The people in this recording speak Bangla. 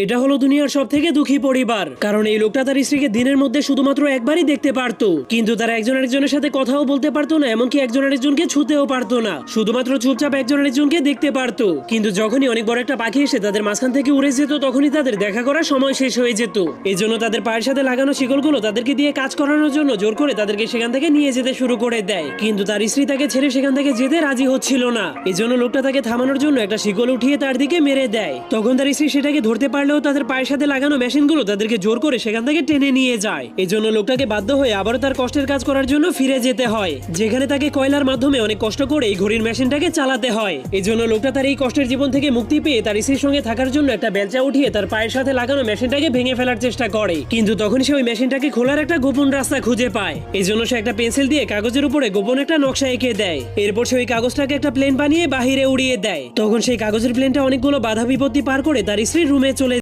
এটা হলো দুনিয়ার সব থেকে দুঃখী পরিবার, কারণ এই লোকটা তার স্ত্রীকে দিনের মধ্যে শুধুমাত্র একবারই দেখতে পারতো, কিন্তু তারা একজন আরেকজনের সাথে কথাও বলতে পারতো না, এমনকি একজন আরেকজনকে ছুতেও পারতো না, শুধুমাত্র চুপচাপ একজন আরেকজনকে দেখতে পারতো। কিন্তু যখনই অনেক বড় একটা পাখি এসে তাদের মাঝখান থেকে উড়ে যেত, তখনই তাদের দেখা করার সময় শেষ হয়ে যেত। এই জন্য তাদের পায়ের সাথে লাগানো শিকলগুলো তাদেরকে দিয়ে কাজ করানোর জন্য জোর করে তাদেরকে সেখান থেকে নিয়ে যেতে শুরু করে দেয়, কিন্তু তার স্ত্রী তাকে ছেড়ে সেখান থেকে যেতে রাজি হচ্ছিল না। এই জন্য লোকটা তাকে থামানোর জন্য একটা শিকল উঠিয়ে তার দিকে মেরে দেয়। তখন তার স্ত্রী সেটাকে ধরতে পারলেও তাদের পায়ের সাথে লাগানো মেশিনগুলো তাদেরকে জোর করে সেখান থেকে টেনে নিয়ে যায়। এই জন্য লোকটাকে বাধ্য হয়ে আবারও তার কষ্টের কাজ করার জন্য ফিরে যেতে হয়, যেখানে তাকে কয়লার মাধ্যমে অনেক কষ্ট করে এই ঘড়ির মেশিনটাকে চালাতে হয়। এই জন্য লোকটা তার এই কষ্টের জীবন থেকে মুক্তি পেয়ে তার স্ত্রীর সঙ্গে থাকার জন্য একটা বেলচা উঠিয়ে তার পায়ের সাথে লাগানো মেশিনটাকে ভেঙে ফেলার চেষ্টা করে, কিন্তু তখন সে ওই মেশিনটাকে খোলার একটা গোপন রাস্তা খুঁজে পায়। এই জন্য সে একটা পেন্সিল দিয়ে কাগজের উপরে গোপন একটা নকশা এঁকে দেয়। এরপর সে ওই কাগজটাকে একটা প্লেন বানিয়ে বাহিরে উড়িয়ে দেয়। তখন সেই কাগজের প্লেনটা অনেকগুলো বাধা বিপত্তি পার করে তার স্ত্রীর রুমে চলে